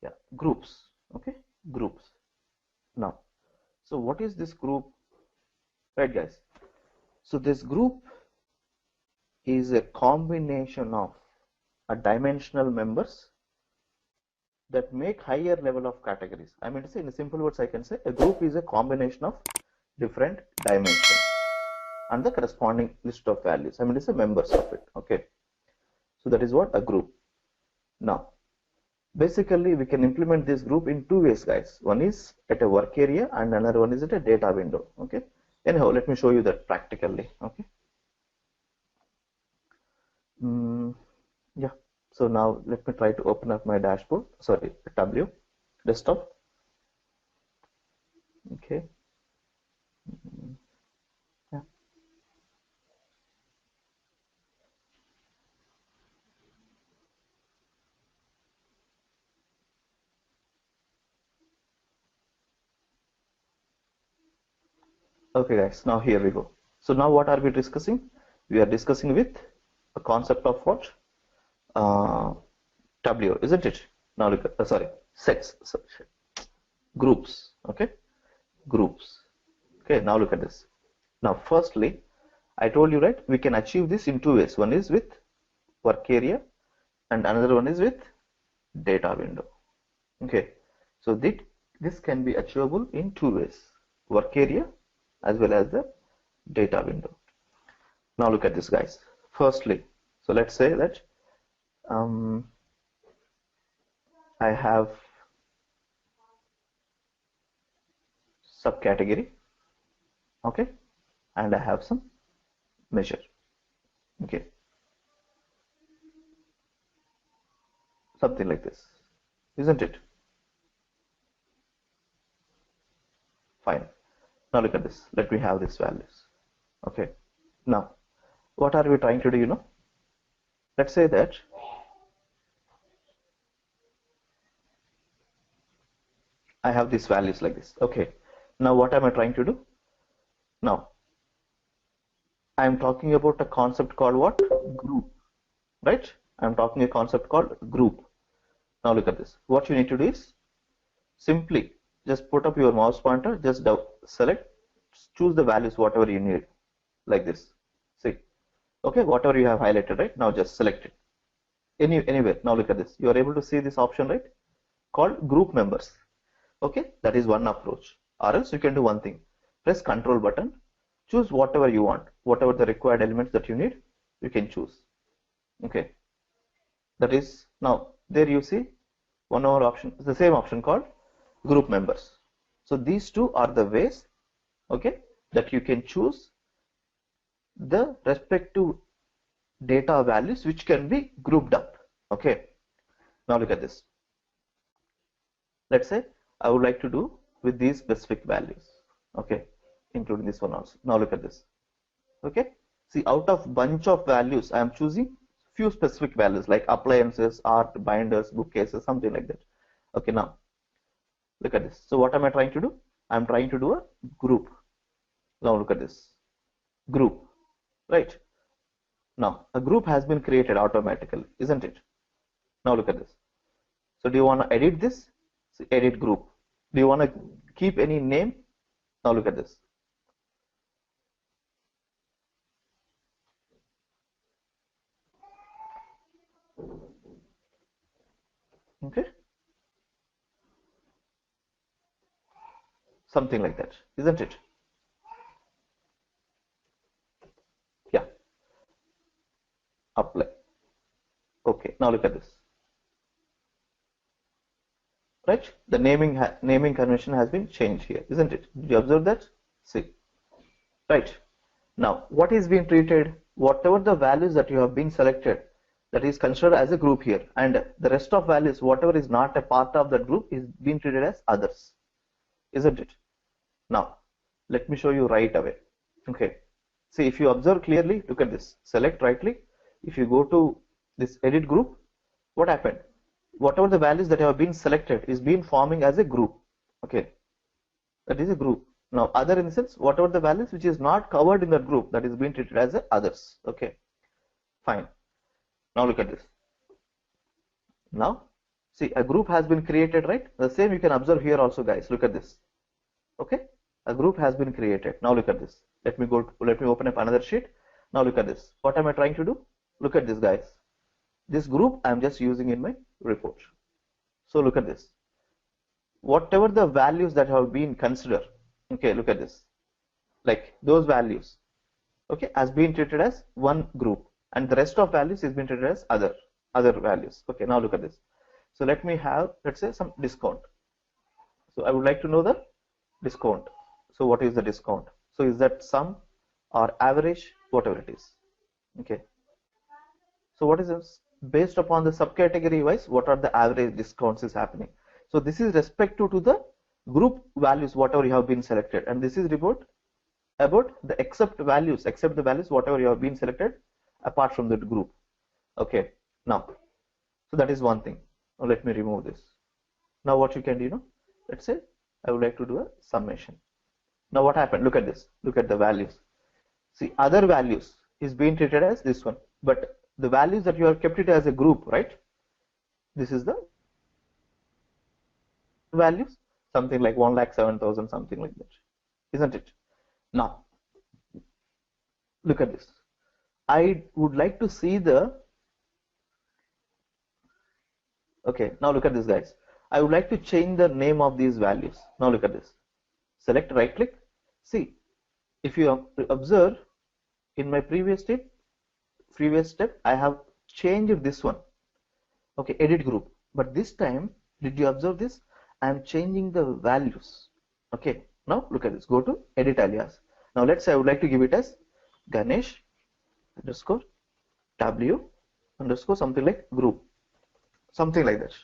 Yeah, groups. Okay, groups. Now, so what is this group, right, guys? So this group is a combination of a dimensional members that make higher level of categories. I mean to say, in simple words, I can say a group is a combination of different dimensions and the corresponding list of values. I mean to say members of it. Okay, so that is what a group. Now, basically, we can implement this group in two ways, guys. One is at a work area and another one is at a data window. Okay, anyhow, let me show you that practically. Okay. Yeah, so now let me try to open up my dashboard, sorry, Tableau desktop. Okay. Yeah. Okay, guys, now here we go. So now what are we discussing? We are discussing with a concept of what? Tableau, isn't it? Now look at, sorry, sets, sorry, groups. Okay, groups. Okay, now look at this. Now, firstly, I told you, right, we can achieve this in two ways. One is with work area and another one is with data window. Okay, so this can be achievable in two ways, work area as well as the data window. Now look at this, guys. Firstly, so let's say that I have subcategory, okay, and I have some measure. Okay, something like this, isn't it? Fine. Now look at this. Let me have these values. Okay. Now, what are we trying to do? You know, let's say that I have these values like this. Okay. Now, what am I trying to do? Now, I am talking about a concept called what? Group. Right? I am talking a concept called group. Now, look at this. What you need to do is simply just put up your mouse pointer, just select, choose the values, whatever you need, like this. See, okay, whatever you have highlighted, right? Now just select it. Anywhere. Now look at this. You are able to see this option, right? Called group members. Okay, that is one approach. Or else you can do one thing. Press Control button, choose whatever you want, whatever the required elements that you need, you can choose. Okay, that is now there you see one more option, the same option called group members. So these two are the ways, okay, that you can choose the respective data values which can be grouped up. Okay, now look at this. Let's say I would like to do with these specific values, okay, including this one also. Now look at this. Okay, see, out of bunch of values I am choosing few specific values like appliances, art, binders, bookcases, something like that. Okay, now look at this. So what am I trying to do? I'm trying to do a group. Now look at this group, right? Now a group has been created automatically, isn't it? Now look at this. So do you want to edit this? So edit group. Do you want to keep any name? Now look at this. Okay, something like that, isn't it? Yeah, apply. Okay, now look at this. Right, the naming convention has been changed here, isn't it? Did you observe that? See, right, now what is being treated, whatever the values that you have been selected, that is considered as a group here, and the rest of values, whatever is not a part of that group, is being treated as others, isn't it? Now let me show you right away. Okay, see, if you observe clearly, look at this, select right click. If you go to this edit group, what happened? Whatever the values that have been selected is being forming as a group. Okay, that is a group. Now other in the sense, whatever the values which is not covered in that group, that is being treated as a others. Okay, fine. Now look at this. Now See, a group has been created, right? The same you can observe here also, guys. Look at this. Okay, a group has been created. Now look at this. Let me open up another sheet. Now look at this. What am I trying to do? Look at this, guys. This group I'm just using in my report. So look at this. Whatever the values that have been considered, okay, look at this. Like those values, okay, has been treated as one group, and the rest of values is been treated as other values. Okay, now look at this. So let me have, let's say, some discount. So I would like to know the discount. So what is the discount? So is that sum or average, whatever it is? Okay. So what is this? Based upon the subcategory wise, what are the average discounts is happening? So this is respective to the group values, whatever you have been selected, and this is about the except the values whatever you have been selected apart from the group. Okay. Now, so that is one thing. Now let me remove this. Now what you can do, let's say I would like to do a summation. Now what happened? Look at this. Look at the values. See, other values is being treated as this one, but the values that you have kept it as a group, right? This is the values, something like 1,07,000, something like that, isn't it? Now, look at this. I would like to see the, okay, now look at this, guys. I would like to change the name of these values. Now look at this. Select, right click. See, if you observe in my previous step, I have changed this one. Okay, edit group. But this time, did you observe this? I am changing the values. Okay, now look at this. Go to edit alias. Now let's say I would like to give it as Ganesh underscore Tableau underscore something like group, something like that,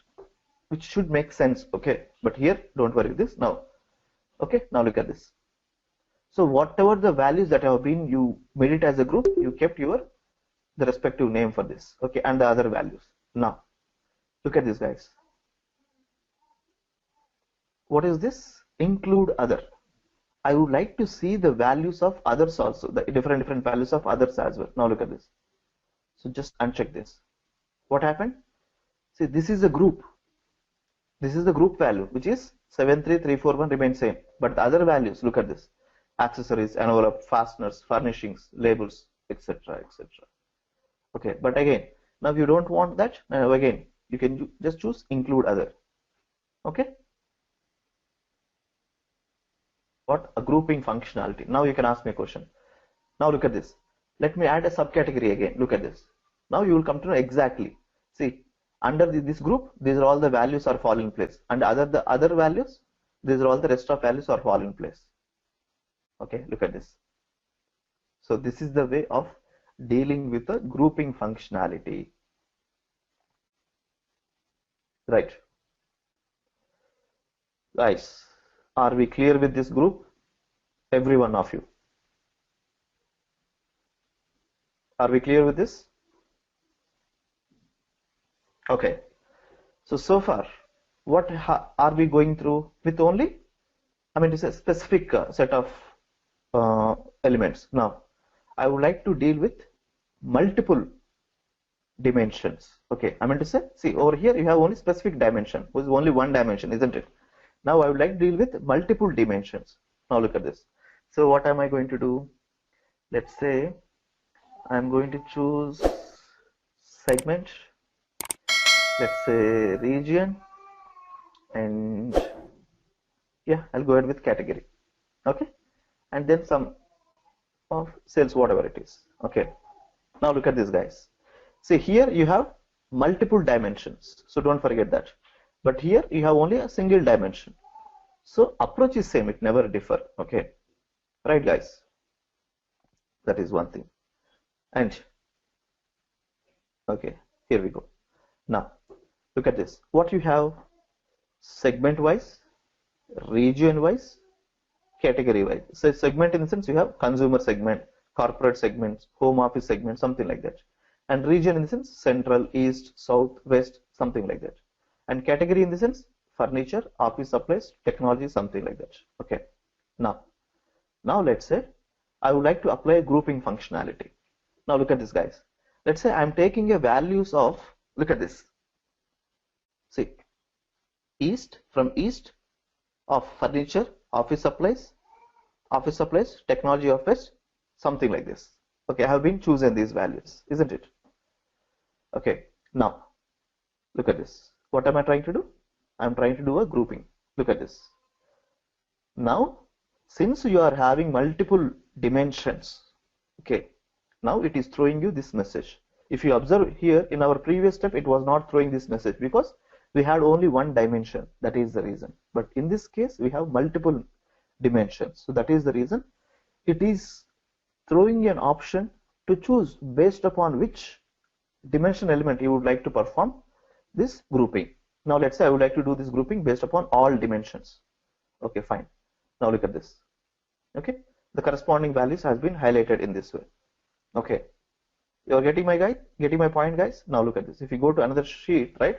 which should make sense. Okay, but here don't worry with this now. Okay, now look at this. So whatever the values that have been, you made it as a group, you kept the respective name for this. Okay, and the other values. Now look at this, guys. What is this? Include other. I would like to see the values of others also, the different values of others as well. Now look at this. So just uncheck this. What happened? See, this is a group. This is the group value, which is 73341 remains same. But the other values, look at this. Accessories, envelope, fasteners, furnishings, labels, etc., etc. Okay, but again, now if you don't want that, now again, you can just choose include other. Okay. What? A grouping functionality. Now you can ask me a question. Now look at this. Let me add a subcategory again. Look at this. Now you will come to know exactly. See, under this group, these are all the values are fall in place, and the other values, these are all the rest of values are fall in place. Okay, look at this. So this is the way of dealing with the grouping functionality. Right. Guys, are we clear with this group? Every one of you. Are we clear with this? Okay. So far, what are we going through with only, I mean, it's a specific set of elements. Now, I would like to deal with multiple dimensions. Okay, I mean to say, see over here you have only specific dimension, which is only one dimension, isn't it? Now I would like to deal with multiple dimensions. Now look at this. So what am I going to do? Let's say I'm going to choose segment, let's say region, and yeah, I'll go ahead with category. Okay, and then some of sales, whatever it is. Okay, now look at this, guys. See, here you have multiple dimensions, so don't forget that. But here you have only a single dimension. So approach is same, it never differ. Okay, right, guys? That is one thing. And okay, here we go. Now look at this. What you have: segment wise, region wise, category wise. So segment in the sense you have consumer segment, corporate segments, home office segment, something like that. And region in the sense central, east, south, west, something like that. And category in the sense furniture, office supplies, technology, something like that. Okay. Now let's say I would like to apply a grouping functionality. Now look at this, guys. Let's say I'm taking a values of, look at this. See, east, from east of furniture, office supplies, technology of west, something like this. Okay, I have been chosen these values, isn't it? Okay, now look at this. What am I trying to do? I'm trying to do a grouping. Look at this. Now, since you are having multiple dimensions, okay, now it is throwing you this message. If you observe here in our previous step, it was not throwing this message because we had only one dimension. That is the reason. But in this case, we have multiple dimensions. So that is the reason it is throwing an option to choose based upon which dimension element you would like to perform this grouping. Now let's say I would like to do this grouping based upon all dimensions. Okay, fine. Now look at this. Okay, the corresponding values has been highlighted in this way. Okay, you're getting my point, guys. Now look at this. If you go to another sheet, right,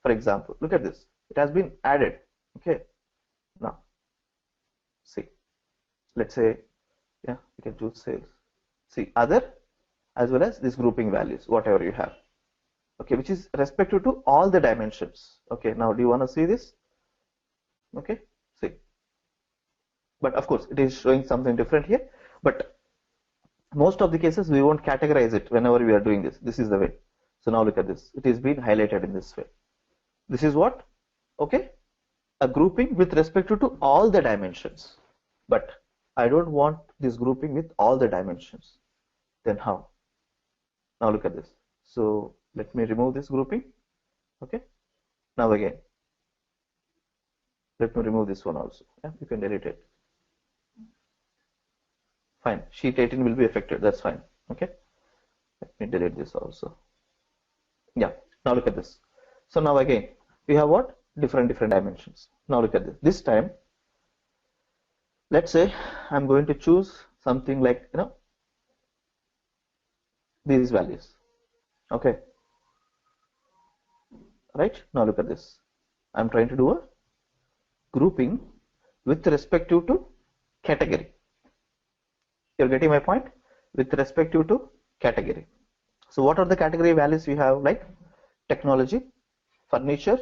for example, look at this. It has been added. Okay, now see, let's say, yeah, you can choose sales. See, other as well as this grouping values, whatever you have. Okay, which is respective to all the dimensions. Okay, now do you want to see this? Okay, see, but of course it is showing something different here, but most of the cases we won't categorize it whenever we are doing this. This is the way. So now look at this. It is being highlighted in this way. This is what? Okay, a grouping with respect to all the dimensions. But I don't want this grouping with all the dimensions. Then how? Now look at this. So let me remove this grouping. Okay, now again let me remove this one also. Yeah, you can delete it. Fine, sheet 18 will be affected, that's fine. Okay, let me delete this also. Yeah, now look at this. So now again we have what? Different dimensions. Now look at this. This time let's say I'm going to choose something like, you know, these values. Okay, right, now look at this. I'm trying to do a grouping with respect to category. You're getting my point? With respect to category. So what are the category values we have? Like technology, furniture,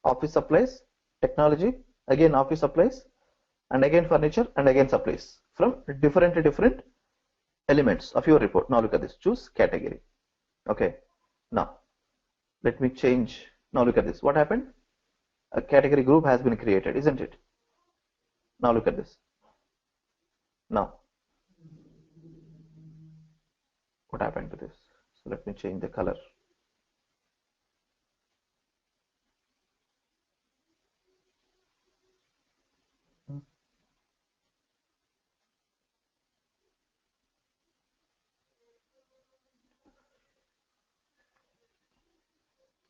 office supplies, technology, again office supplies, and again furniture, and again supplies, from different elements of your report. Now look at this. Choose category. Okay, now let me change. Now look at this. What happened? A category group has been created, isn't it? Now look at this. Now what happened to this? So let me change the color.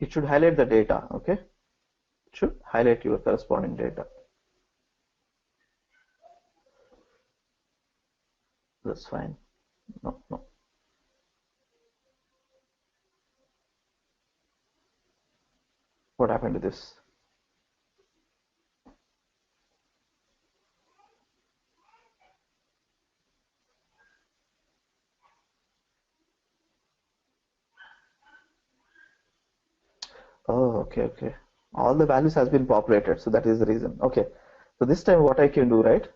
It should highlight the data. Okay, it should highlight your corresponding data. That's fine. No. What happened to this? Oh, okay. All the values has been populated, so that is the reason. Okay, so this time what I can do, right?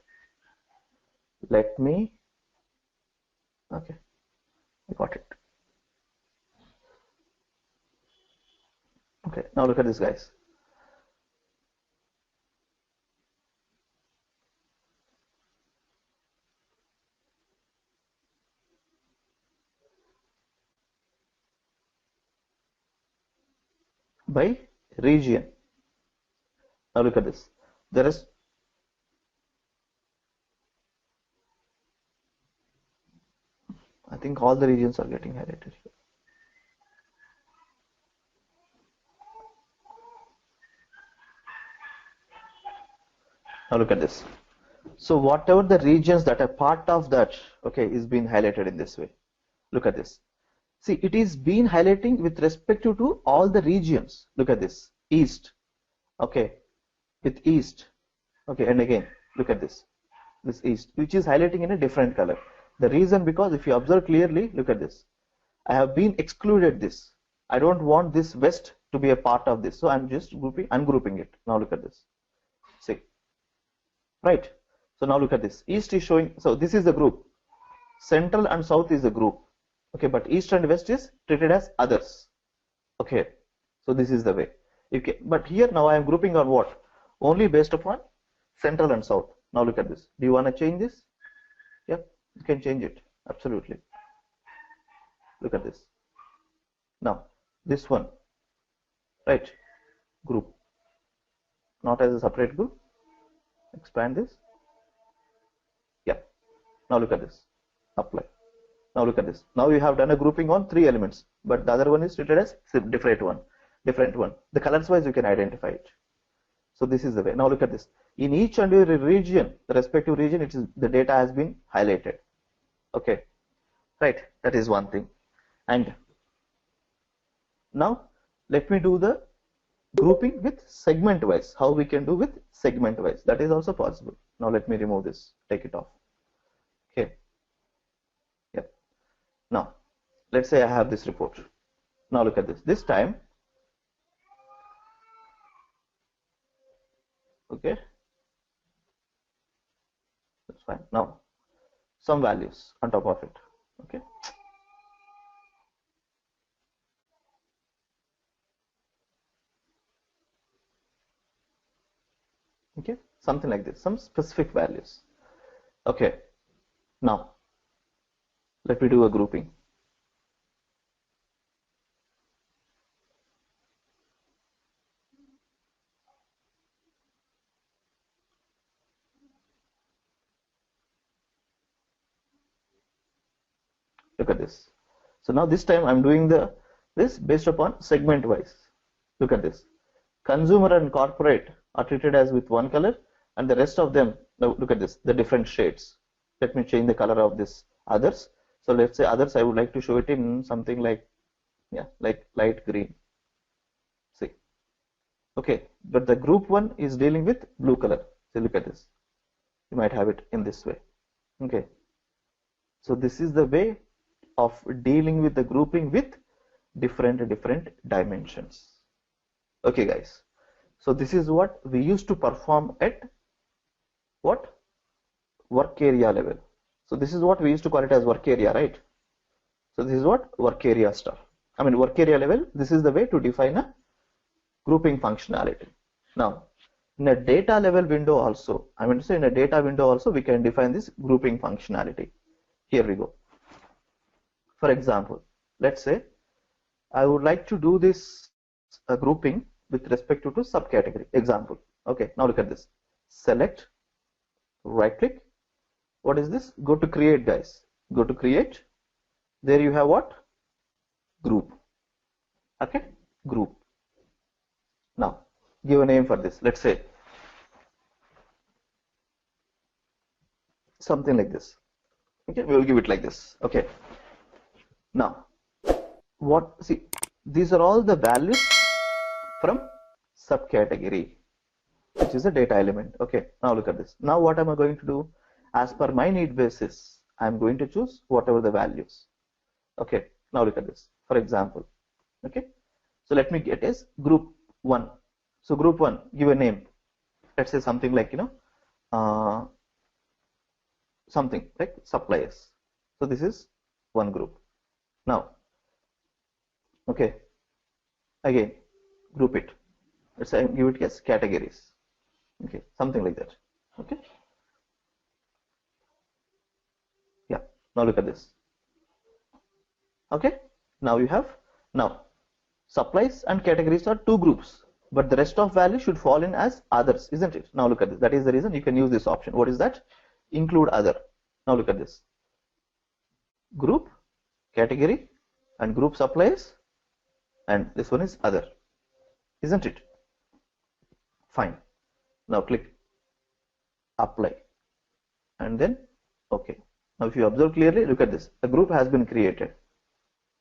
Let me. Okay, I got it. Okay, now look at this, guys. By region. Now look at this. There is, I think all the regions are getting highlighted here. Now look at this. So whatever the regions that are part of that, okay, is being highlighted in this way. Look at this. See, it is being highlighting with respect to all the regions. Look at this. East. Okay, with east. Okay, and again look at this. This east, which is highlighting in a different color. The reason, because if you observe clearly, look at this. I have been excluded this. I don't want this west to be a part of this, so I'm just ungrouping it. Now look at this. See, right? So now look at this. East is showing, so this is the group. Central and south is the group. Okay, but east and west is treated as others. Okay, so this is the way. Okay, but here now I am grouping on what? Only based upon central and south. Now look at this. Do you want to change this? Yep, you can change it. Absolutely. Look at this. Now this one, right? Group, not as a separate group. Expand this. Yeah. Now look at this. Apply. Now look at this. Now you have done a grouping on 3 elements, but the other one is treated as different one. The colors wise you can identify it. So this is the way. Now look at this. In each and every region, the respective region, it is the data has been highlighted. Okay, right. That is one thing. And now let me do the grouping with segment wise. How we can do with segment wise? That is also possible. Now let me remove this. Take it off. Okay. Yep. Now let's say I have this report. Now look at this. This time, okay, that's fine. Now some values on top of it. Okay. Okay, something like this, some specific values. Okay, now let me do a grouping. Look at this. So now this time I'm doing this based upon segment wise. Look at this. Consumer and corporate are treated as with one color, and the rest of them, now look at this, the different shades. Let me change the color of this others. So let's say others, I would like to show it in something like, yeah, like light green. See, okay, but the group one is dealing with blue color. So look at this. You might have it in this way. Okay, so this is the way of dealing with the grouping with different dimensions. Okay guys, so this is what we used to perform at what? Work area level. So this is what we used to call it as work area, right? So this is what work area stuff. I mean work area level, this is the way to define a grouping functionality. Now in a data level window also, I mean to say in a data window also we can define this grouping functionality. Here we go. For example, let's say I would like to do this grouping with respect to subcategory. Example. Okay, now look at this. Select, right click. What is this? Go to create, guys. Go to create. There you have what? Group. Okay, group. Now give a name for this. Let's say something like this. Okay, we will give it like this. Okay. Now what? See, these are all the values from subcategory, which is a data element. Okay, now look at this. Now what am I going to do? As per my need basis, I'm going to choose whatever the values. Okay, now look at this. For example, okay, so let me get as group 1. So group 1, give a name. Let's say something like, you know, something like suppliers. So this is one group. Now, okay, again, group it. Let's say give it as categories. Okay, something like that. Okay. Yeah. Now look at this. Okay. Now you have, now supplies and categories are two groups, but the rest of value should fall in as others, isn't it? Now look at this. That is the reason you can use this option. What is that? Include other. Now look at this. Group, category, and group supplies, and this one is other, isn't it? Fine. Now click apply, and then okay. Now if you observe clearly, look at this. A group has been created.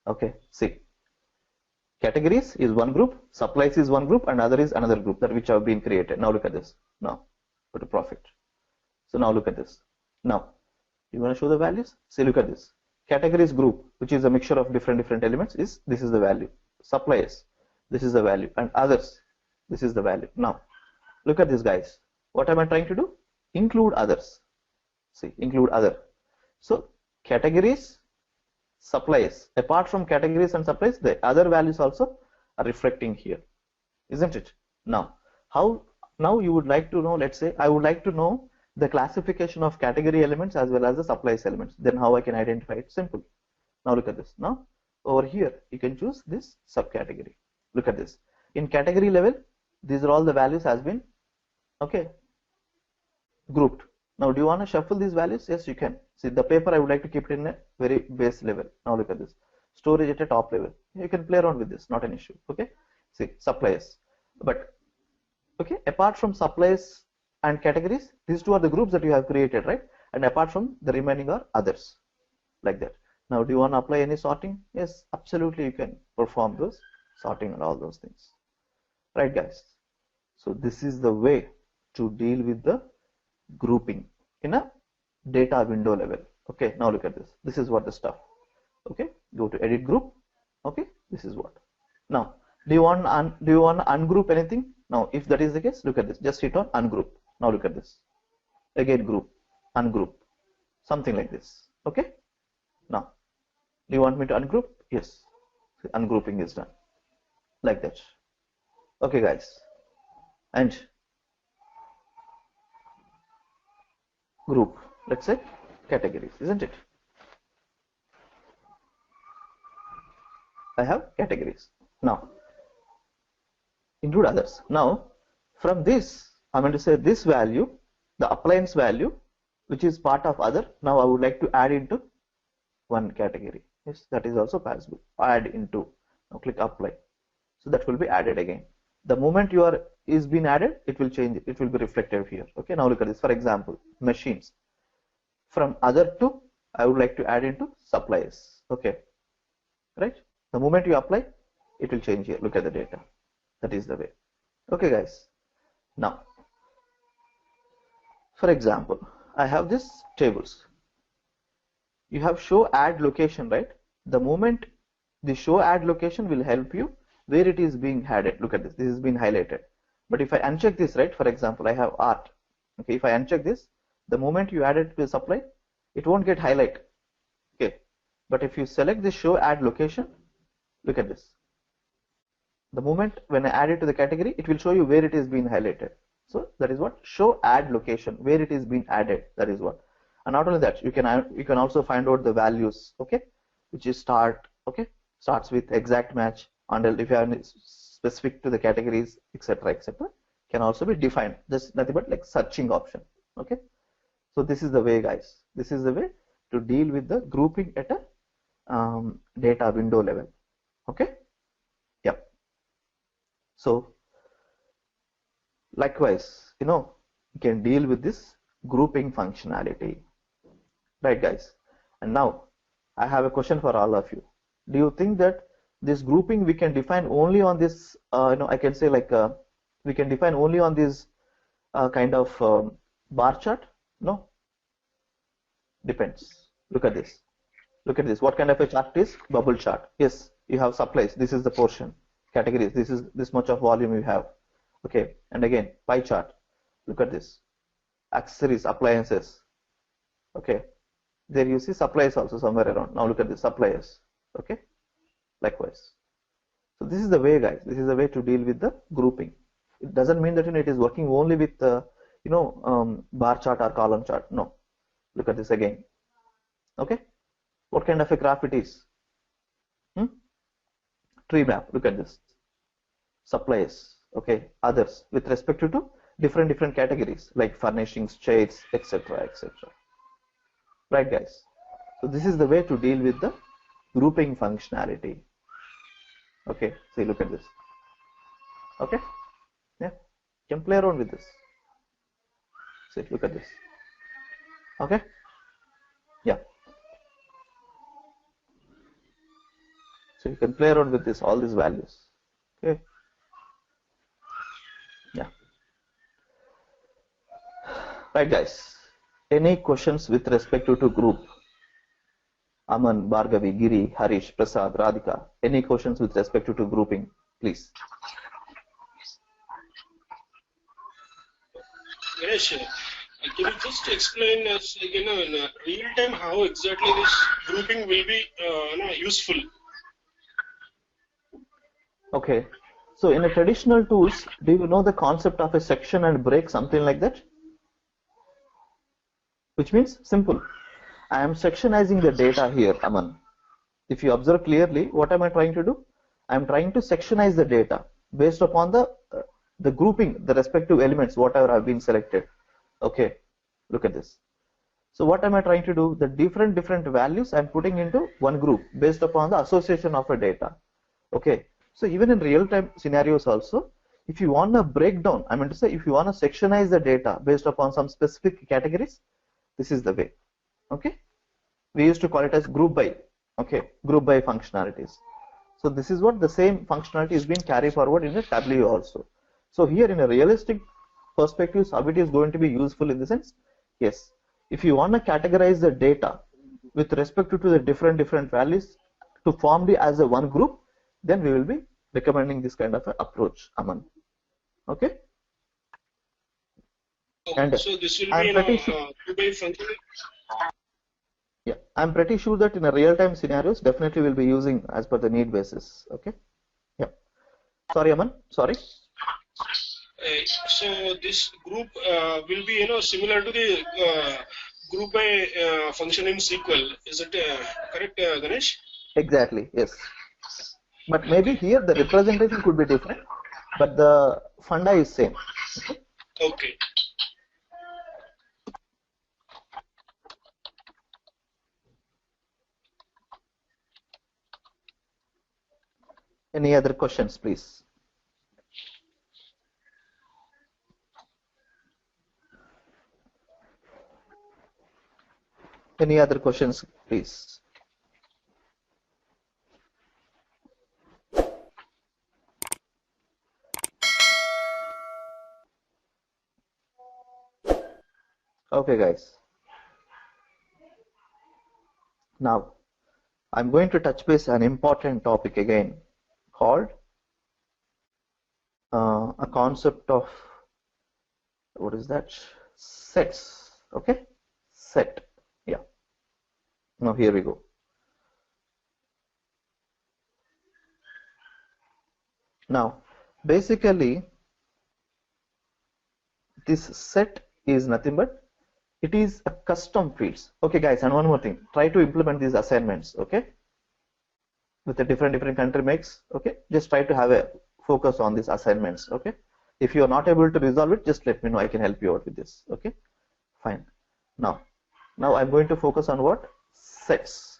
Okay, see. Categories is one group, supplies is one group, and other is another group that which have been created. Now look at this. Now go to profit. So now look at this. Now you want to show the values? See, look at this. Categories group, which is a mixture of different elements, is this is the value. suppliers, this is the value, and others, this is the value. Now look at this, guys. What am I trying to do? Include others. See, include other. So categories, supplies. Apart from categories and supplies, the other values also are reflecting here, isn't it? Now, now you would like to know, let's say I would like to know the classification of category elements as well as the supplies elements. Then how I can identify it? Simple. Now look at this. Now over here you can choose this subcategory. Look at this. In category level, these are all the values has been grouped. Now do you want to shuffle these values? Yes, you can. See, the paper I would like to keep it in a very base level. Now look at this. Storage at a top level. You can play around with this, not an issue. Okay. See, suppliers. But apart from supplies and categories, these two are the groups that you have created, right? And apart from, the remaining are others, like that. Now do you want to apply any sorting? Yes, absolutely, you can perform those sorting and all those things, right, guys? So this is the way to deal with the grouping in a data window level. Okay, now look at this. This is what the stuff. Okay, go to edit group. Okay, this is what. Now do you want to ungroup anything? Now if that is the case, look at this. Just hit on ungroup. Now look at this. Again group, ungroup, something like this. Okay. Now do you want me to ungroup? Yes, ungrouping is done like that. Okay, guys, and group, let's say categories, isn't it? I have categories. Now include others. Now from this, I'm going to say this value, the appliance value, which is part of other. Now I would like to add into one category. Yes, that is also possible. Add into. Now click apply. So that will be added again. The moment is being added, it will change. It will be reflected here. Okay. Now look at this. For example, machines. From other to, I would like to add into suppliers. Okay. Right. The moment you apply, it will change here. Look at the data. That is the way. Okay, guys. Now, for example, I have this tables. You have show add location, right? The moment the show add location will help you where it is being added. Look at this. This has been highlighted. But if I uncheck this, right? For example, I have art. Okay, if I uncheck this, the moment you add it to the supply, it won't get highlight. Okay. But if you select this show add location, look at this. The moment when I add it to the category, it will show you where it is being highlighted. So that is what show add location, where it is being added. That is what. And not only that, you can also find out the values. Okay, which is start. Okay, starts with exact match. Until if you have specific to the categories, etc., can also be defined. Just nothing but like searching option. Okay, so this is the way, guys. This is the way to deal with the grouping at a data window level. Okay. Yep. So likewise, you can deal with this grouping functionality, right, guys? And now I have a question for all of you. Do you think that this grouping we can define only on this, I can say like we can define only on this kind of bar chart? No, depends. Look at this. Look at this. What kind of a chart is bubble chart? Yes, you have supplies. This is the portion. Categories. This is this much of volume you have. Okay, and again pie chart. Look at this. Accessories, appliances. Okay, there you see supplies also somewhere around. Now look at the suppliers. Okay, likewise. So this is the way, guys. This is the way to deal with the grouping. It doesn't mean that it is working only with bar chart or column chart. No. Look at this again. Okay, what kind of a graph it is? Tree map. Look at this. Supplies. Okay, others with respect to different categories like furnishings, chairs, etc. Right, guys? So this is the way to deal with the grouping functionality. Okay, see, look at this. Okay, yeah, you can play around with this. See, look at this. Okay, yeah. So you can play around with this, all these values. Okay, yeah. Right, guys. Any questions with respect to group? Aman, Bhargavi, Giri, Harish, Prasad, Radhika. Any questions with respect to grouping, please? Ganesh, can you just explain us, like, in real time how exactly this grouping will be useful? Okay. So in a traditional tools, do you know the concept of a section and break, something like that? Which means simple. I am sectionizing the data here, Aman. If you observe clearly, what am I trying to do? I am trying to sectionize the data based upon the grouping, the respective elements, whatever have been selected. Okay, look at this. So what am I trying to do? The different values I'm putting into one group based upon the association of a data. Okay, so even in real-time scenarios also, if you want a breakdown, I mean to say, if you want to sectionize the data based upon some specific categories, this is the way. Okay, we used to call it as group by. Okay, group by functionalities. So this is what the same functionality is being carried forward in a Tableau also. So here in a realistic perspective, how it is going to be useful in the sense, yes, if you want to categorize the data with respect to the different values to form the as a one group, then we will be recommending this kind of an approach, Aman. Okay, Okay, and so this will be I'm pretty sure. group by function. Yeah, I'm pretty sure that in a real-time scenarios, definitely we'll be using as per the need basis. Okay. Yeah. Sorry, Aman. Sorry. So this group will be similar to the group by function in SQL. Is it correct, Ganesh? Exactly. Yes. But maybe Okay. here the representation could be different, but the funda is same. Okay. Okay. Any other questions, please? Any other questions, please? Okay, guys. Now, I'm going to touch base an important topic again called a concept of what is that? Sets. Okay, set. Yeah. Now here we go. Now, basically, this set is nothing but it is a custom fields. Okay, guys, and one more thing. Try to implement these assignments. Okay, with the different country makes. Okay, just try to have a focus on these assignments. Okay, if you are not able to resolve it, just let me know. I can help you out with this. Okay, fine. Now I'm going to focus on what? Sets.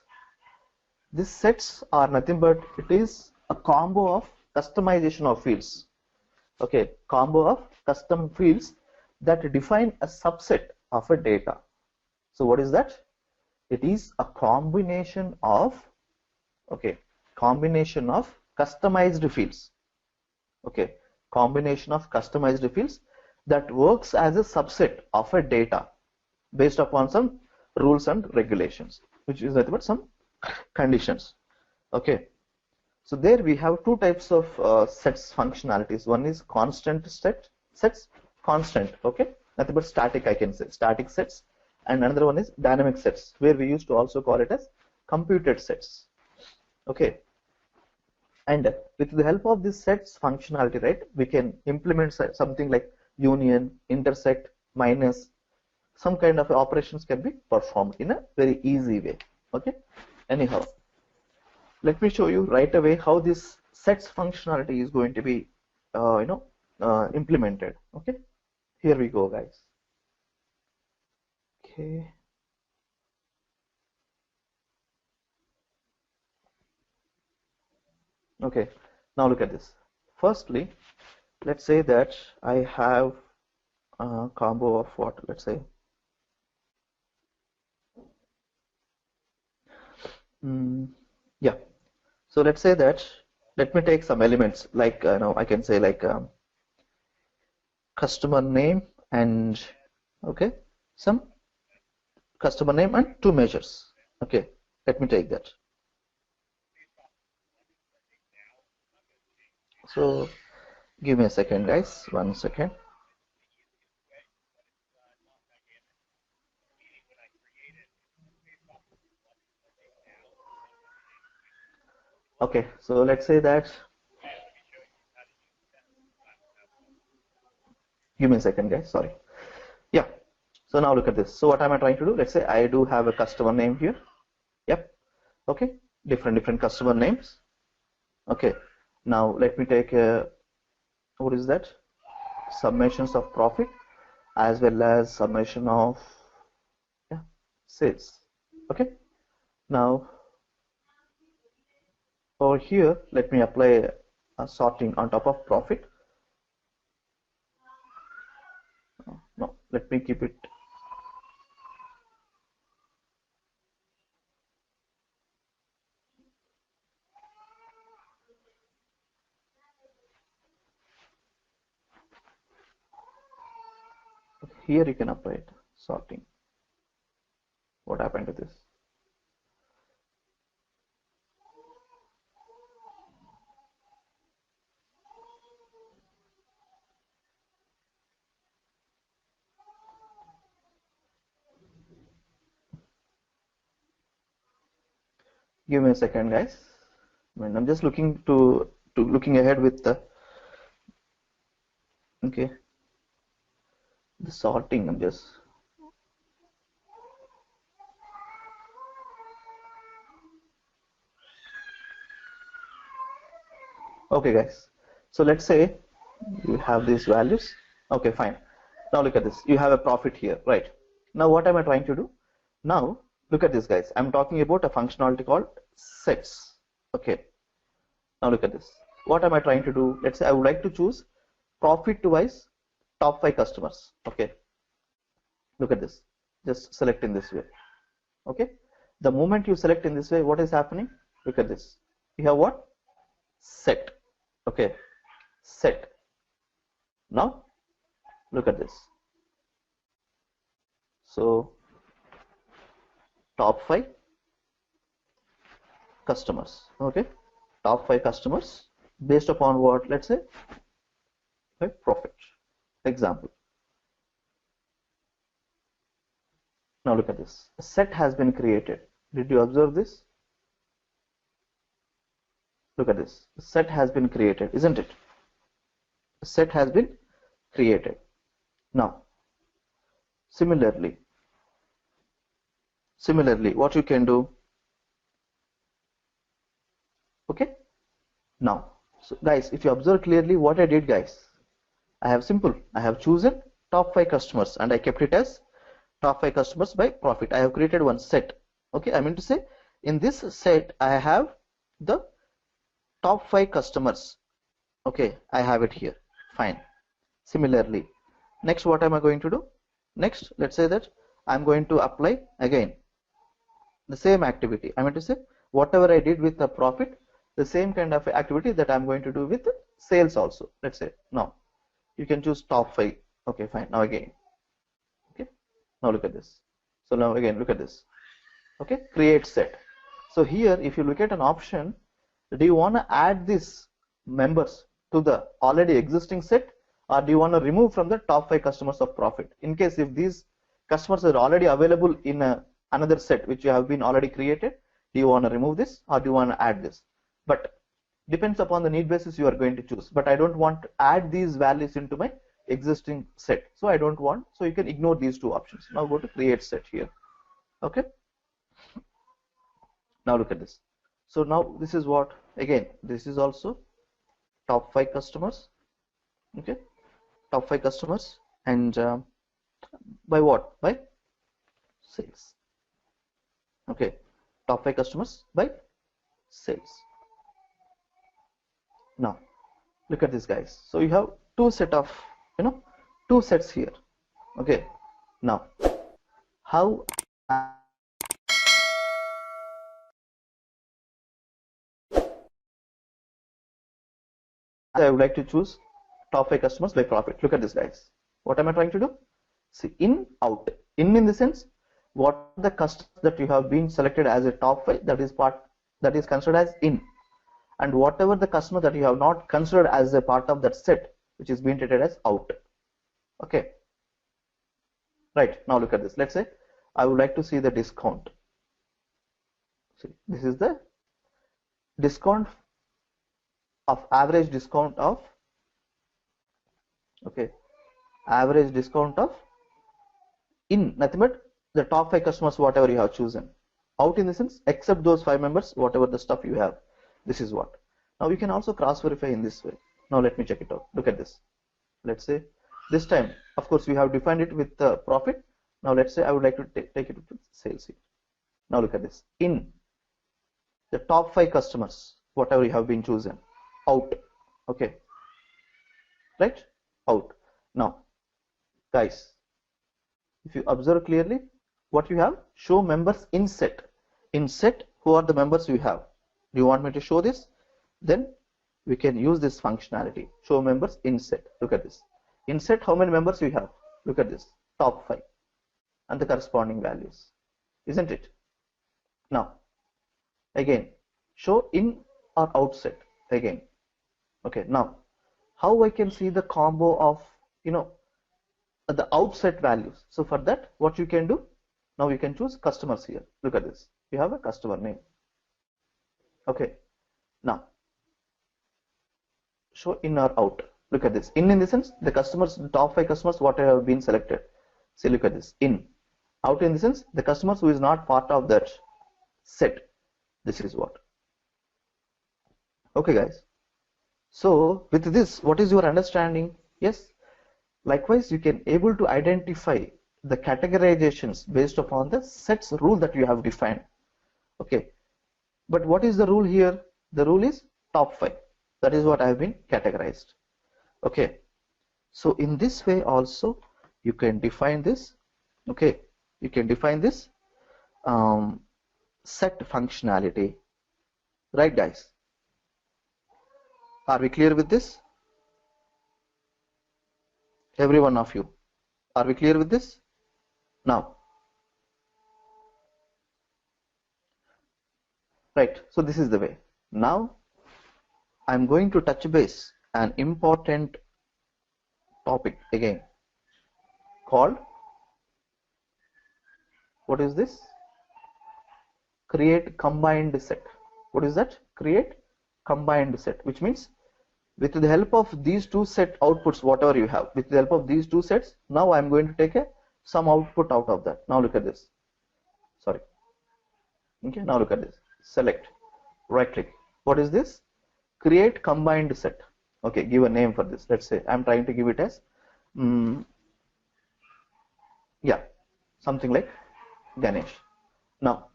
These sets are nothing but it is a combo of customization of fields. Okay, combo of custom fields that define a subset of a data. So what is that? It is a combination of, okay, combination of customized fields. Okay, combination of customized fields that works as a subset of a data based upon some rules and regulations, which is nothing but some conditions. Okay, so there we have two types of sets functionalities. One is constant sets, constant. Okay, nothing but static, I can say static sets, and another one is dynamic sets, where we used to also call it as computed sets. Okay, and with the help of this sets functionality, right, we can implement something like union, intersect, minus, some kind of operations can be performed in a very easy way. Okay, anyhow, let me show you right away how this sets functionality is going to be implemented. Okay, here we go, guys. Okay, okay, now look at this. Firstly, let's say that I have a combo of what, let's say yeah, so let's say that, let me take some elements like now I can say like customer name and, okay, some customer name and two measures. Okay, Let me take that. So give me a second, guys. 1 second. Okay, so let's say that. Give me a second, guys. Sorry. Yeah. So now look at this. So what am I trying to do? Let's say I do have a customer name here. Yep. Okay. Different customer names. Okay. Now let me take a, what is that? Summations of profit as well as summation of, yeah, sales. Okay. Now over here, let me apply a sorting on top of profit. No, let me keep it. Here you can apply it. Sorting. What happened to this? Give me a second, guys. I mean, I'm just looking to looking ahead with the, okay, the sorting. I'm just, okay, guys. So let's say you have these values. Okay, fine. Now look at this. You have a profit here, right? Now what am I trying to do? Now look at this, guys. I'm talking about a functionality called sets. Okay. Now look at this. What am I trying to do? Let's say I would like to choose profit wise top 5 customers. Okay. Look at this. Just select in this way. Okay. The moment you select in this way, what is happening? Look at this. You have what? Set. Okay. Set. Now look at this. So top 5 customers. Okay. Top 5 customers based upon what? Let's say profit. Example. Now look at this. A set has been created. Did you observe this? Look at this. A set has been created, isn't it? A set has been created. Now, similarly, what you can do, okay? Now, so guys, if you observe clearly what I did, guys, I have chosen top 5 customers and I kept it as top 5 customers by profit. I have created one set. Okay, I mean to say in this set I have the top 5 customers. Okay, I have it here. Fine. Similarly, next what am I going to do? Next, let's say that I'm going to apply again the same activity. I mean to say whatever I did with the profit, the same kind of activity that I'm going to do with sales also. Let's say now you can choose top 5. Okay, fine. Now again. Okay, now look at this. So now again look at this. Okay, create set. So here if you look at an option, do you want to add these members to the already existing set, or do you want to remove from the top 5 customers of profit? In case if these customers are already available in another set which you have been already created, do you want to remove this or do you want to add this? But depends upon the need basis you are going to choose. But I don't want to add these values into my existing set, so I don't want, so you can ignore these two options. Now go to create set here. Okay, now look at this. So now this is what, again this is also top 5 customers. Okay, top 5 customers, and by what? By sales. Okay, top 5 customers by sales. Now look at this, guys. So you have two sets here. Okay, now how I would like to choose top 5 customers by profit. Look at this, guys. What am I trying to do? See, in, out. In the sense what are the customers that you have been selected as a top 5, that is considered as in, and whatever the customer that you have not considered as a part of that set, which is being treated as out. Okay, right. Now look at this. Let's say I would like to see the discount. See, this is the discount of average discount of, okay, average discount of in, nothing but the top 5 customers whatever you have chosen. Out in the sense except those 5 members, whatever the stuff you have. This is what. Now you can also cross verify in this way. Now let me check it out. Look at this. Let's say this time, of course, we have defined it with the profit. Now let's say I would like to take it with sales here. Now look at this. In the top 5 customers, whatever you have been chosen, out. Okay, right? Out. Now guys, if you observe clearly, what you have, show members in set. In set, who are the members you have? Do you want me to show this? Then we can use this functionality, show members in set. Look at this. In set, how many members you have? Look at this, top 5 and the corresponding values, isn't it? Now again, show in or out set again. Okay, now how I can see the combo of, the outset values? So for that, what you can do, now you can choose customers here. Look at this, you have a customer name. Okay, now show in or out. Look at this. In the sense the customers, the top 5 customers what have been selected. See, look at this. In. Out in the sense the customers who is not part of that set. This is what. Okay guys, so with this, what is your understanding? Yes, likewise you can able to identify the categorizations based upon the sets rule that you have defined. Okay, but what is the rule here? The rule is top 5. That is what I have been categorized. Okay, so in this way also you can define this. Okay, you can define this set functionality, right guys? Are we clear with this? Every one of you, are we clear with this? Now, right, so this is the way. Now I'm going to touch base an important topic again called, what is this? Create combined set. What is that? Create combined set, which means with the help of these two set outputs, whatever you have, with the help of these two sets, now I'm going to take some output out of that. Now look at this. Sorry. Okay, now look at this. Select, right click. What is this? Create combined set. Okay, give a name for this. Let's say I'm trying to give it as yeah, something like Ganesh. Now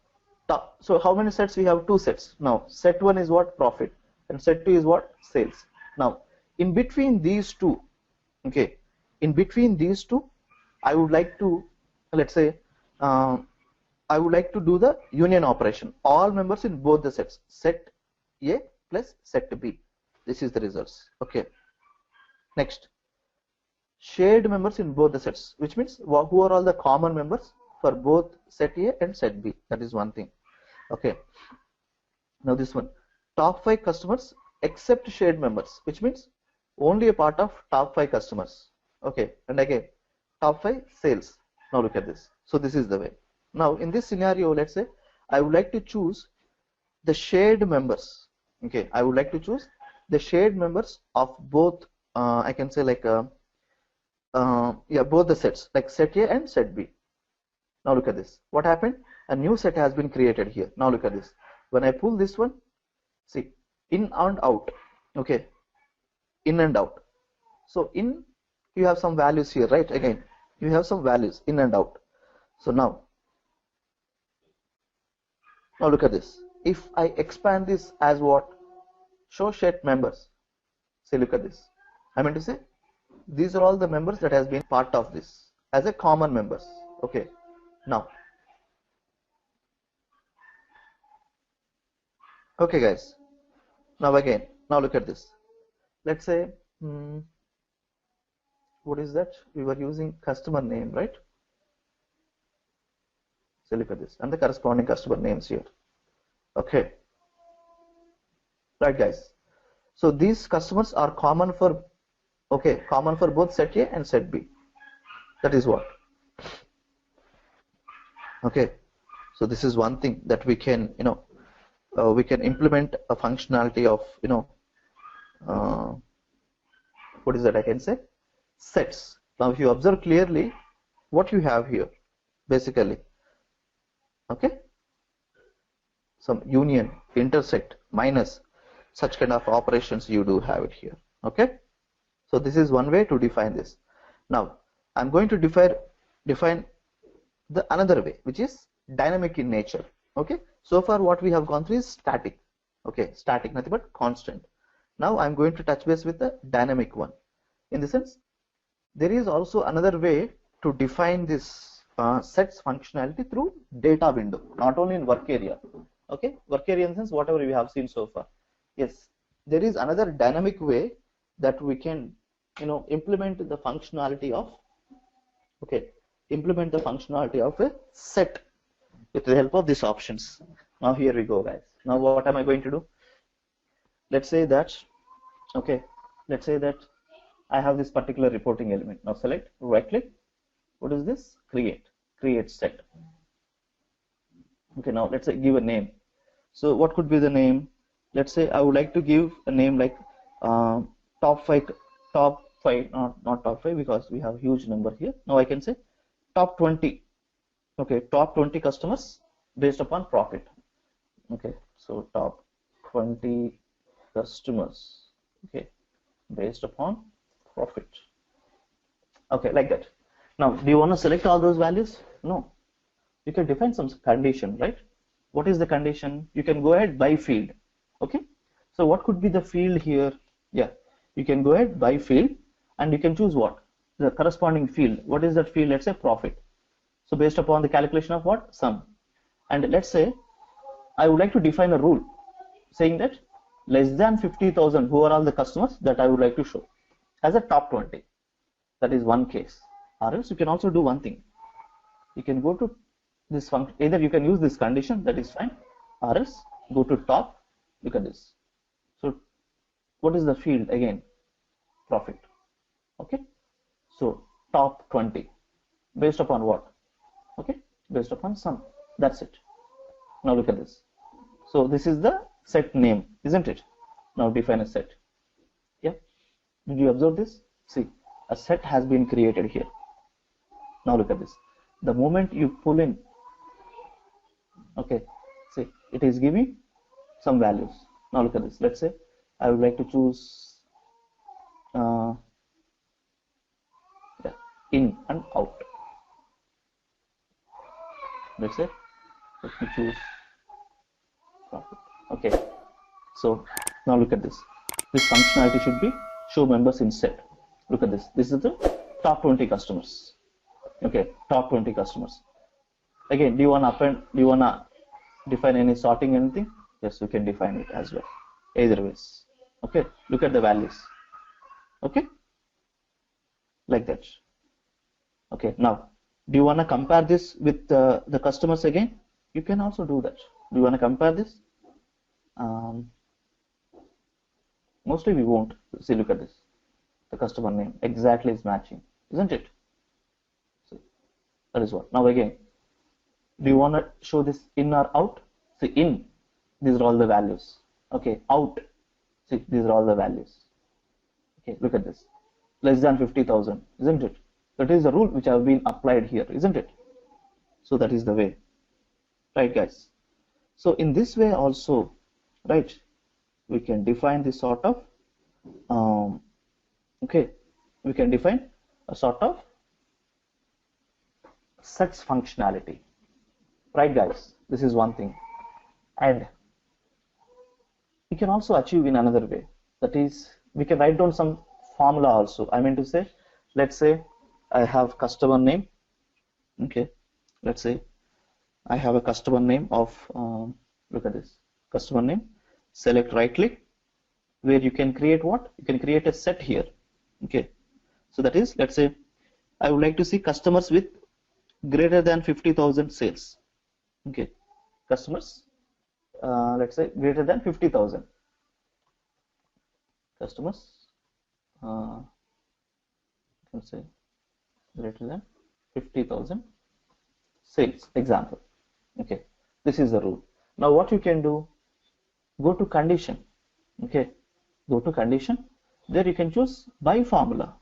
so how many sets we have? 2 sets. Now set 1 is what? Profit, and set 2 is what? Sales. Now in between these two, okay, in between these two, I would like to, let's say, I would like to do the union operation. All members in both the sets, set A plus set B. This is the results. Okay. Next, shared members in both the sets, which means who are all the common members for both set A and set B. That is one thing. Okay. Now this one, top 5 customers except shared members, which means only a part of top 5 customers. Okay. And again, top 5 sales. Now look at this. So this is the way. Now in this scenario, let's say I would like to choose the shared members. Okay, I would like to choose the shared members of both. I can say like yeah, both the sets, like set A and set B. Now look at this. What happened? A new set has been created here. Now look at this. When I pull this one, see, in and out. Okay, in and out. So in, you have some values here, right? Again, you have some values in and out. So now look at this. If I expand this as what? Show shared members. See, look at this. I mean to say, these are all the members that has been part of this as a common members. Okay. Now, okay guys. Now again, now look at this. Let's say, what is that? We were using customer name, right? So look at this, and the corresponding customer names here. Okay, right, guys. So these customers are common for, okay, common for both set A and set B. That is what. Okay, so this is one thing that we can, we can implement a functionality of, what is that I can say? Sets. Now, if you observe clearly what you have here, basically, okay, some union, intersect, minus, such kind of operations you do have it here. Okay, so this is one way to define this. Now, I'm going to define the another way, which is dynamic in nature. Okay, so far what we have gone through is static. Okay, static, nothing but constant. Now I'm going to touch base with the dynamic one. In the sense, there is also another way to define this sets functionality through data window, not only in work area. Okay, work area in the sense whatever we have seen so far. Yes, there is another dynamic way that we can, implement the functionality of, okay, implement the functionality of a set with the help of these options. Now here we go, guys. Now what am I going to do? Let's say that, okay, let's say that I have this particular reporting element. Now select, right click. What is this? Create set. Okay, now let's say give a name. So what could be the name? Let's say I would like to give a name like top five, not top five, because we have huge number here. Now I can say top 20. Okay, top 20 customers based upon profit. Okay, so top 20 customers, okay, based upon profit. Okay, like that. Now, do you want to select all those values? No. You can define some condition, right? What is the condition? You can go ahead by field. Okay, so what could be the field here? Yeah, you can go ahead by field, and you can choose what? The corresponding field. What is that field? Let's say profit. So based upon the calculation of what? Sum. And let's say I would like to define a rule saying that less than 50,000, who are all the customers that I would like to show as a top 20. That is one case. Or else you can also do one thing. You can go to this function. Either you can use this condition, that is fine, or else go to top. Look at this. So what is the field again? Profit. Okay. So top 20 based upon what? Okay, based upon sum. That's it. Now look at this. So this is the set name, isn't it? Now define a set. Yeah. Did you observe this? See, a set has been created here. Now look at this. The moment you pull in, okay, see, it is giving some values. Now look at this. Let's say I would like to choose in and out. Let's say, let me choose profit. Okay, so now look at this. This functionality should be show members in set. Look at this. This is the top 20 customers. Okay, top 20 customers. Again, do you want to append? Do you want to define any sorting, anything? Yes, you can define it as well. Either ways. Okay, look at the values. Okay, like that. Okay, now, do you want to compare this with the customers again? You can also do that. Do you want to compare this? Mostly we won't. See, look at this. The customer name exactly is matching, isn't it? See, that is what. Now again, do you want to show this in or out? See, in, these are all the values. Okay, out, see, these are all the values. Okay, look at this. Less than 50,000, isn't it? That is the rule which have been applied here, isn't it? So that is the way, right, guys? So in this way also, right, we can define this sort of, okay, we can define a sort of sets functionality, right, guys? This is one thing. And we can also achieve in another way. That is, we can write down some formula also. I mean to say, let's say I have customer name. Okay, let's say I have a customer name of, look at this, customer name. Select right click, where you can create what? You can create a set here. Okay, so that is, let's say I would like to see customers with greater than 50,000 sales. Okay, customers, let's say greater than 50,000. Customers, let's say greater than 50,000 sales. Example. Okay, this is the rule. Now what you can do? Go to condition. Okay, go to condition. There you can choose by formula.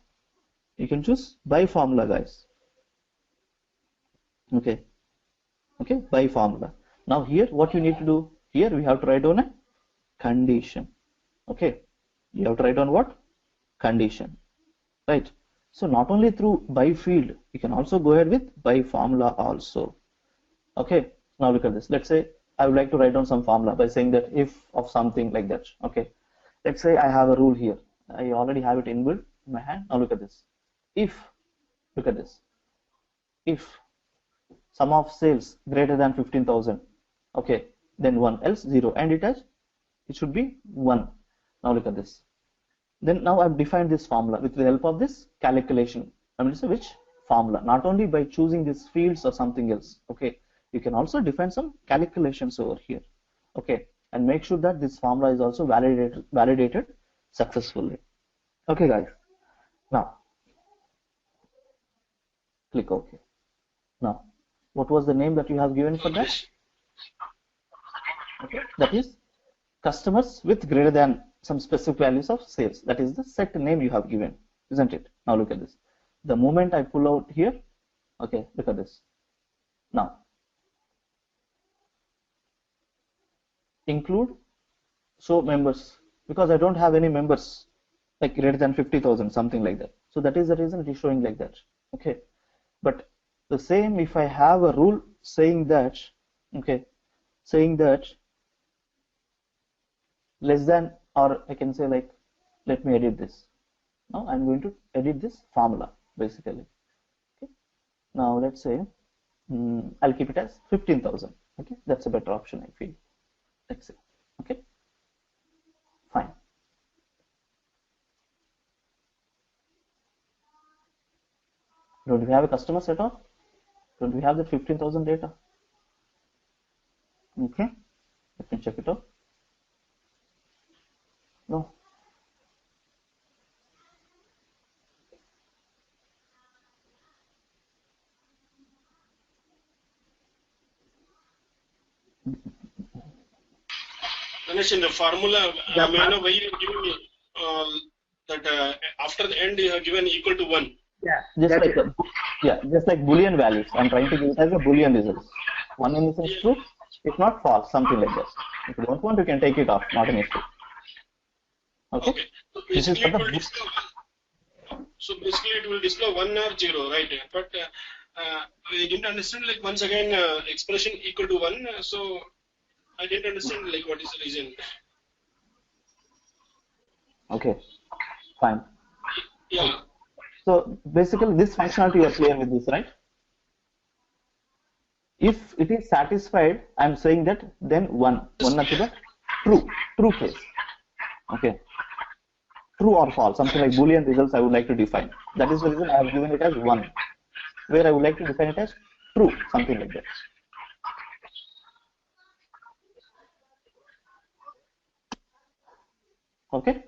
You can choose by formula, guys. Okay, okay, by formula. Now here, what you need to do? Here we have to write down a condition. Okay, you have to write down what? Condition, right? So not only through by field, you can also go ahead with by formula also. Okay, now look at this. Let's say I would like to write down some formula by saying that if of something like that. Okay, let's say I have a rule here. I already have it inbuilt in my hand. Now look at this. If, look at this. If sum of sales greater than 15,000, okay, then 1, else 0, and it should be 1. Now look at this. Then now I've defined this formula with the help of this calculation. I mean, so which formula? Not only by choosing these fields or something else. Okay, you can also define some calculations over here. Okay, and make sure that this formula is also validated successfully. Okay, guys. Now click OK. Now, what was the name that you have given for that? Okay, that is customers with greater than some specific values of sales. That is the set name you have given, isn't it? Now look at this. The moment I pull out here, okay, look at this. Now include show members, because I don't have any members like greater than 50,000, something like that. So that is the reason it is showing like that. Okay, but the same if I have a rule saying that, okay, saying that less than, or I can say like, let me edit this. Now I'm going to edit this formula basically. Okay, now let's say I'll keep it as 15,000. Okay, that's a better option I feel. Let's say, okay, fine. Don't we have a customer set up? Don't we have the 15,000 data? Okay, let me check it out. No. Ganesh, in the formula, may I know why you give me that after the end you have given equal to 1? Yeah, just like Boolean values. I'm trying to give it as a Boolean results. One in essence true, if not false, something like that. If you don't want, you can take it off, not an issue. Okay. So basically, it will display 1 or 0, right? But I didn't understand. Like once again, expression equal to 1. So I didn't understand like what is the reason. Okay, fine. Yeah. So basically, this functionality you are clear with this, right? If it is satisfied, I'm saying that then 1 nothing but true case. Okay, true or false, something like Boolean results I would like to define. That is the reason I have given it as 1, where I would like to define it as true, something like that. Okay.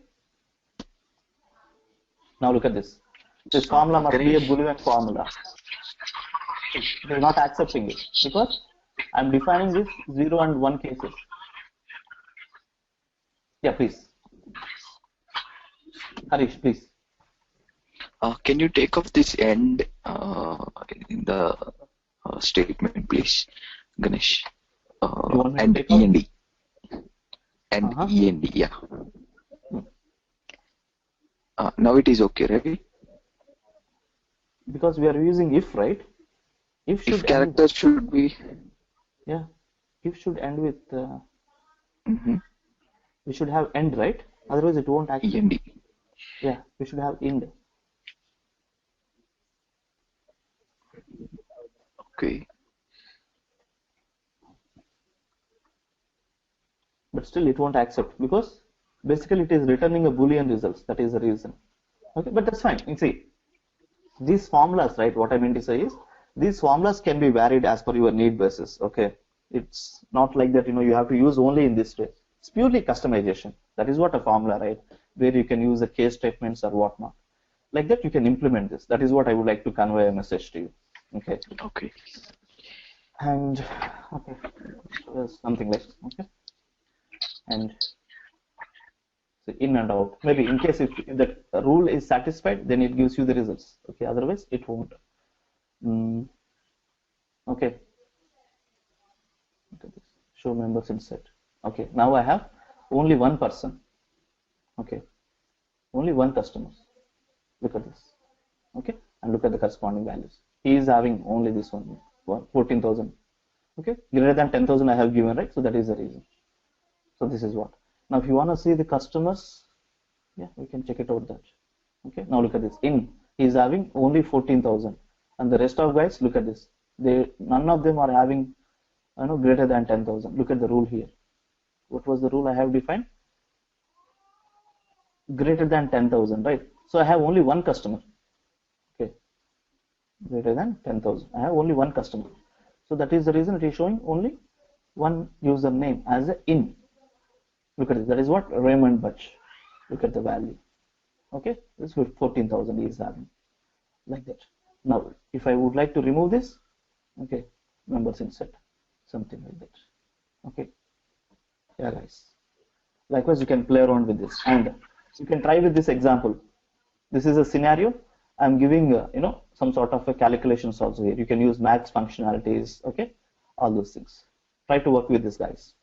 Now look at this. This formula must be a Boolean formula. It is not accepting it because I'm defining this 0 and 1 cases. Yeah, please. Harish, please. Can you take off this end in the statement, please, Ganesh? And END. And END, yeah. Now it is okay, right? Because we are using if, right? If character should be. Yeah, if should end with. We should have end, right? Otherwise, it won't actually. END. Yeah, we should have end. Okay. But still, it won't accept because basically it is returning a Boolean results. That is the reason. Okay, but that's fine. You see, these formulas, right? What I meant to say is these formulas can be varied as per your need basis. Okay, It's not like that, you have to use only in this way. It's purely customization. That is what a formula, right? Where you can use the case statements or whatnot. Like that, you can implement this. That is what I would like to convey a message to you. Okay. Okay. And okay, so something like okay. And so in and out. Maybe in case if the rule is satisfied, then it gives you the results. Okay. Otherwise, it won't. Okay. Look at this. Show members in set. Okay. Now I have only one person. Okay. Only one customer. Look at this. Okay. And look at the corresponding values. He is having only this one, 14,000. Okay. Greater than 10,000 I have given, right? So that is the reason. So this is what. Now if you want to see the customers, yeah, we can check it out that. Okay. Now look at this. In, he is having only 14,000. And the rest of guys, look at this. None of them are having greater than 10,000. Look at the rule here. What was the rule I have defined? Greater than 10,000, right? So I have only one customer. Okay, greater than 10,000. I have only one customer. So that is the reason it is showing only one username as a in. Look at this. That is what Raymond Butch. Look at the value. Okay, this is 14,000 is having like that. Now, if I would like to remove this, okay, members in set, something like that. Okay, yeah, guys. Likewise, you can play around with this, and you can try with this example. This is a scenario. I'm giving some sort of a calculations also here. You can use max functionalities. Okay, all those things. Try to work with this, guys.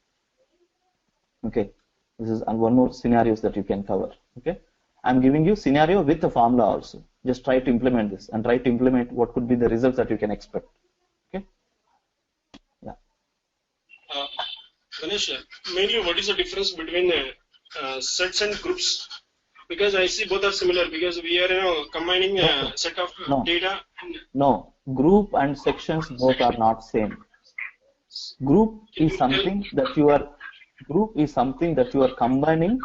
Okay, this is one more scenarios that you can cover. Okay, I'm giving you scenario with the formula also. Just try to implement this and try to implement what could be the results that you can expect. Okay, yeah. Ganesh, mainly what is the difference between sets and groups? Because I see both are similar because we are combining a set of data. No, group and sections both are not same. Group is something that you are combining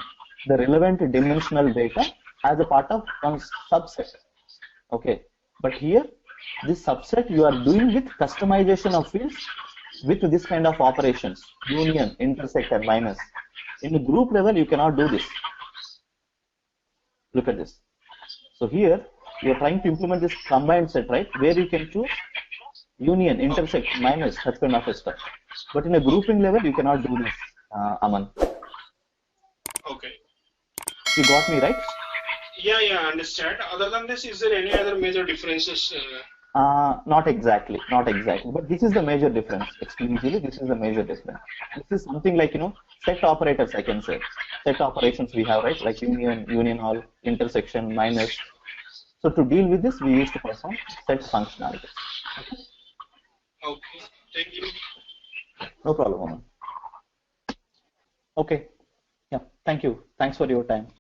the relevant dimensional data as a part of one subset. Okay, but here this subset you are doing with customization of fields with this kind of operations, union, intersect, and minus. In the group level, you cannot do this. Look at this. So here you are trying to implement this combined set, right? Where you can choose union, intersect, minus, such kind of stuff. But in a grouping level, you cannot do this, Aman. Okay. You got me, right? Yeah, I understand. Other than this, is there any other major differences? Not exactly, but this is the major difference. Explicitly, this is the major difference. This is something like, set operators, I can say. Set operations we have, right? Like union all, intersection, minus. So to deal with this, we used to perform set functionalities. Okay, thank you. No problem, Aman. Okay. Yeah, thank you. Thanks for your time.